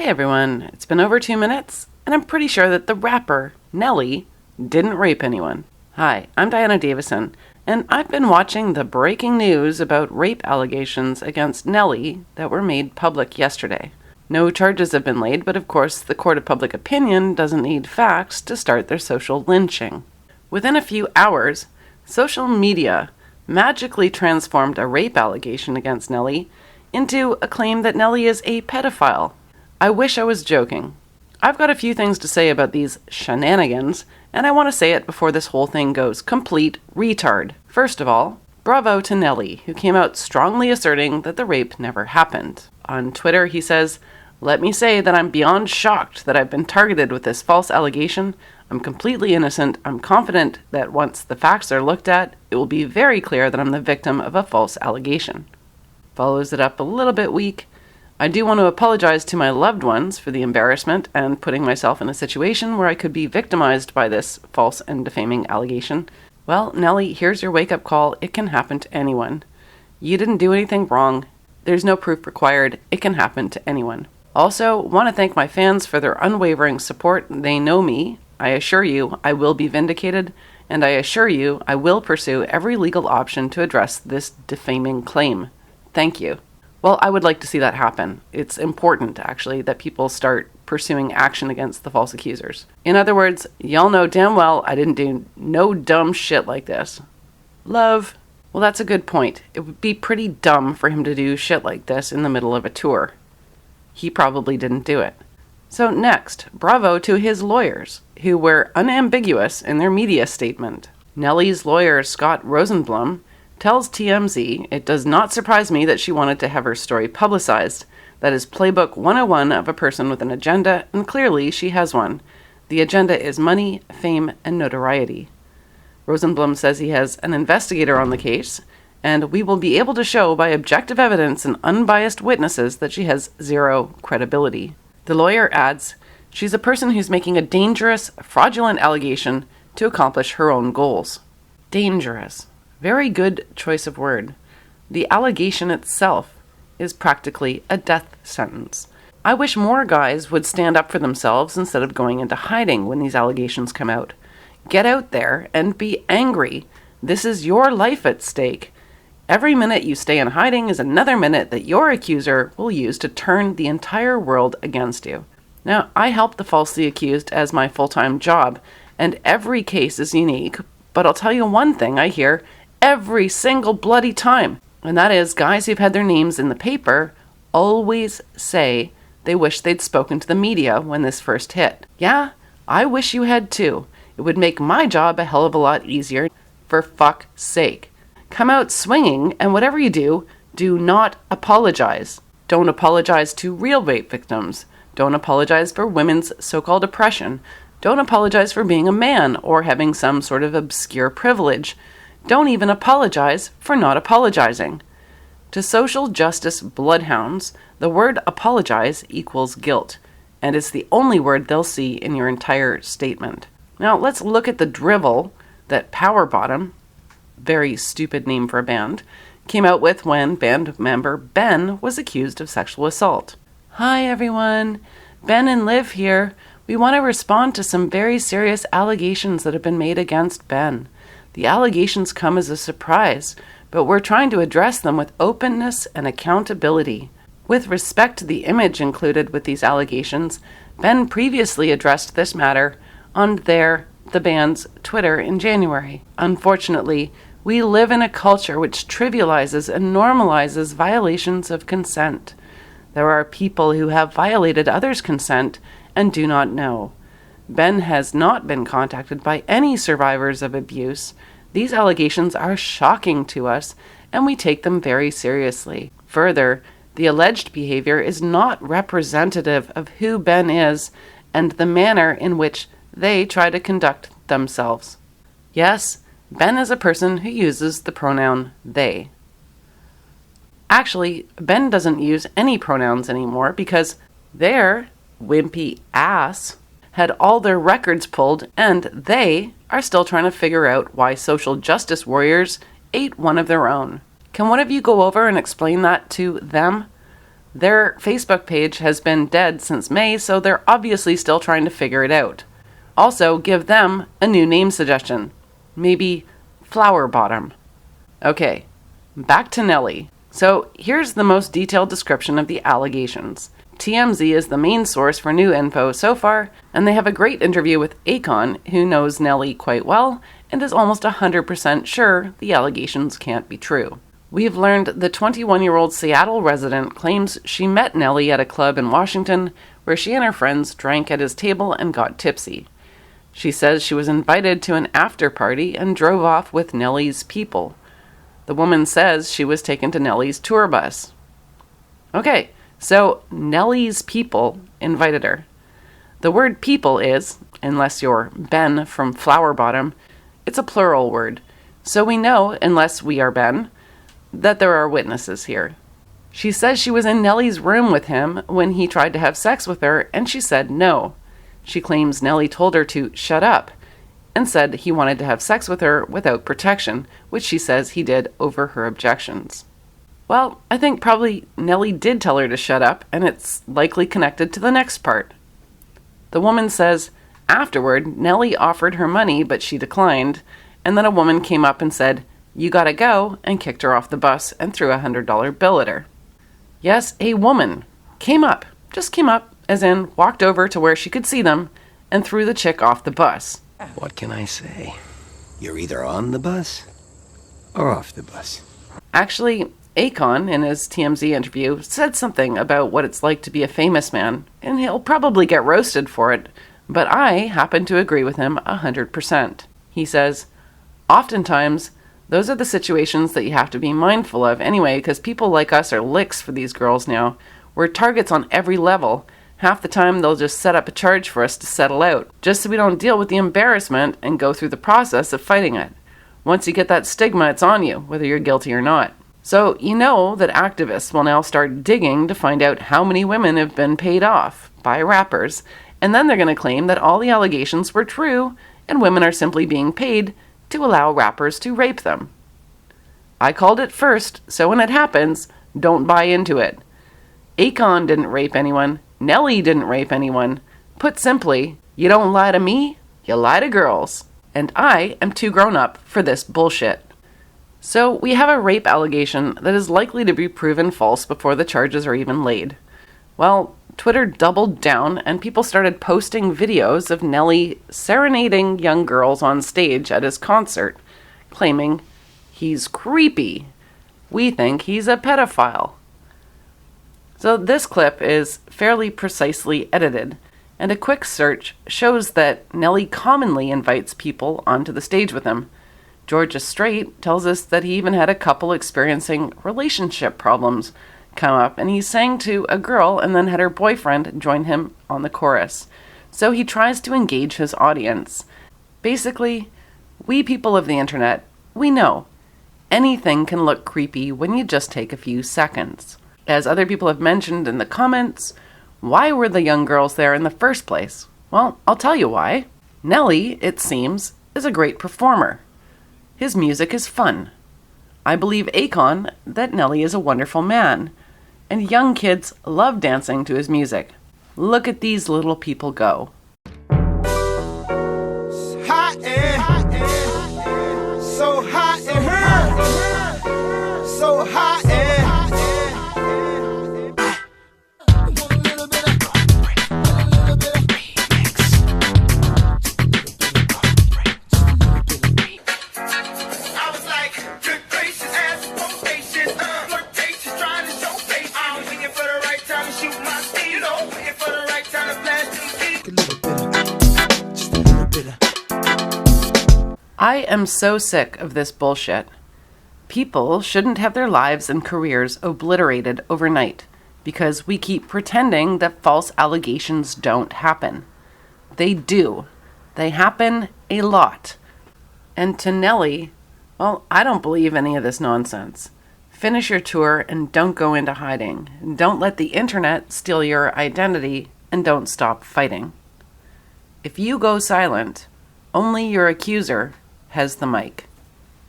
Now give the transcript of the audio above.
Hey everyone, it's been over 2 minutes, and I'm pretty sure that the rapper, Nelly, didn't rape anyone. Hi, I'm Diana Davison, and I've been watching the breaking news about rape allegations against Nelly that were made public yesterday. No charges have been laid, but of course the court of public opinion doesn't need facts to start their social lynching. Within a few hours, social media magically transformed a rape allegation against Nelly into a claim that Nelly is a pedophile. I wish I was joking. I've got a few things to say about these shenanigans, and I want to say it before this whole thing goes complete retard. First of all, bravo to Nelly, who came out strongly asserting that the rape never happened. On Twitter, he says, "Let me say that I'm beyond shocked that I've been targeted with this false allegation. I'm completely innocent. I'm confident that once the facts are looked at, it will be very clear that I'm the victim of a false allegation." Follows it up a little bit weak. "I do want to apologize to my loved ones for the embarrassment and putting myself in a situation where I could be victimized by this false and defaming allegation. Well, Nelly, here's your wake-up call. It can happen to anyone. You didn't do anything wrong. There's no proof required. It can happen to anyone. Also, want to thank my fans for their unwavering support. They know me. I assure you I will be vindicated, and I assure you I will pursue every legal option to address this defaming claim. Thank you." Well, I would like to see that happen. It's important, actually, that people start pursuing action against the false accusers. In other words, y'all know damn well I didn't do no dumb shit like this. Love. Well, that's a good point. It would be pretty dumb for him to do shit like this in the middle of a tour. He probably didn't do it. So next, bravo to his lawyers, who were unambiguous in their media statement. Nelly's lawyer, Scott Rosenblum, tells TMZ, "It does not surprise me that she wanted to have her story publicized. That is playbook 101 of a person with an agenda, and clearly she has one. The agenda is money, fame, and notoriety." Rosenblum says he has an investigator on the case, and "we will be able to show by objective evidence and unbiased witnesses that she has zero credibility." The lawyer adds, "She's a person who's making a dangerous, fraudulent allegation to accomplish her own goals." Dangerous. Very good choice of word. The allegation itself is practically a death sentence. I wish more guys would stand up for themselves instead of going into hiding when these allegations come out. Get out there and be angry. This is your life at stake. Every minute you stay in hiding is another minute that your accuser will use to turn the entire world against you. Now, I help the falsely accused as my full-time job, and every case is unique, but I'll tell you one thing I hear every single bloody time, and that is guys who've had their names in the paper always say they wish they'd spoken to the media when this first hit. Yeah, I wish you had too. It would make my job a hell of a lot easier. For fuck's sake. Come out swinging, and whatever you do, do not apologize. Don't apologize to real rape victims. Don't apologize for women's so-called oppression. Don't apologize for being a man or having some sort of obscure privilege. Don't even apologize for not apologizing. To social justice bloodhounds, the word apologize equals guilt, and it's the only word they'll see in your entire statement. Now let's look at the drivel that Power Bottom, very stupid name for a band, came out with when band member Ben was accused of sexual assault. "Hi everyone, Ben and Liv here. We want to respond to some very serious allegations that have been made against Ben. The allegations come as a surprise, but we're trying to address them with openness and accountability. With respect to the image included with these allegations, Ben previously addressed this matter on the band's Twitter in January. Unfortunately, we live in a culture which trivializes and normalizes violations of consent. There are people who have violated others' consent and do not know. Ben has not been contacted by any survivors of abuse. These allegations are shocking to us, and we take them very seriously. Further, the alleged behavior is not representative of who Ben is and the manner in which they try to conduct themselves. Yes, Ben is a person who uses the pronoun they. Actually, Ben doesn't use any pronouns anymore because their wimpy ass had all their records pulled, and they are still trying to figure out why social justice warriors ate one of their own. Can one of you go over and explain that to them? Their Facebook page has been dead since May, so they're obviously still trying to figure it out. Also, give them a new name suggestion. Maybe Flower Bottom. Okay, back to Nelly. So here's the most detailed description of the allegations. TMZ is the main source for new info so far, and they have a great interview with Akon, who knows Nelly quite well and is almost 100% sure the allegations can't be true. We've learned the 21-year-old Seattle resident claims she met Nelly at a club in Washington where she and her friends drank at his table and got tipsy. She says she was invited to an after party and drove off with Nelly's people. The woman says she was taken to Nelly's tour bus. Okay, so Nelly's people invited her. The word people is, unless you're Ben from Flower Bottom, it's a plural word. So we know, unless we are Ben, that there are witnesses here. She says she was in Nelly's room with him when he tried to have sex with her, and she said no. She claims Nelly told her to shut up and said he wanted to have sex with her without protection, which she says he did over her objections. Well, I think probably Nelly did tell her to shut up, and it's likely connected to the next part. The woman says, afterward, Nelly offered her money, but she declined, and then a woman came up and said, "You gotta go," and kicked her off the bus and threw a $100 bill at her. Yes, a woman came up, as in walked over to where she could see them, and threw the chick off the bus. What can I say? You're either on the bus or off the bus. Actually, Akon, in his TMZ interview, said something about what it's like to be a famous man, and he'll probably get roasted for it, but I happen to agree with him 100%. He says, oftentimes, those are the situations that you have to be mindful of anyway, because people like us are licks for these girls now. We're targets on every level. Half the time they'll just set up a charge for us to settle out, just so we don't deal with the embarrassment and go through the process of fighting it. Once you get that stigma, it's on you, whether you're guilty or not. So you know that activists will now start digging to find out how many women have been paid off by rappers, and then they're going to claim that all the allegations were true and women are simply being paid to allow rappers to rape them. I called it first, so when it happens, don't buy into it. Akon didn't rape anyone. Nelly didn't rape anyone. Put simply, you don't lie to me, you lie to girls. And I am too grown up for this bullshit. So we have a rape allegation that is likely to be proven false before the charges are even laid. Well, Twitter doubled down and people started posting videos of Nelly serenading young girls on stage at his concert, claiming he's creepy. We think he's a pedophile. So this clip is fairly precisely edited, and a quick search shows that Nelly commonly invites people onto the stage with him. Georgia Strait tells us that he even had a couple experiencing relationship problems come up, and he sang to a girl and then had her boyfriend join him on the chorus. So he tries to engage his audience. Basically, we people of the internet, we know anything can look creepy when you just take a few seconds. As other people have mentioned in the comments, why were the young girls there in the first place? Well, I'll tell you why. Nelly, it seems, is a great performer. His music is fun. I believe Akon that Nelly is a wonderful man, and young kids love dancing to his music. Look at these little people go. Hot and so hot and so hot and I am so sick of this bullshit. People shouldn't have their lives and careers obliterated overnight because we keep pretending that false allegations don't happen. They do. They happen a lot. And to Nelly, well, I don't believe any of this nonsense. Finish your tour and don't go into hiding. Don't let the internet steal your identity and don't stop fighting. If you go silent, only your accuser has the mic.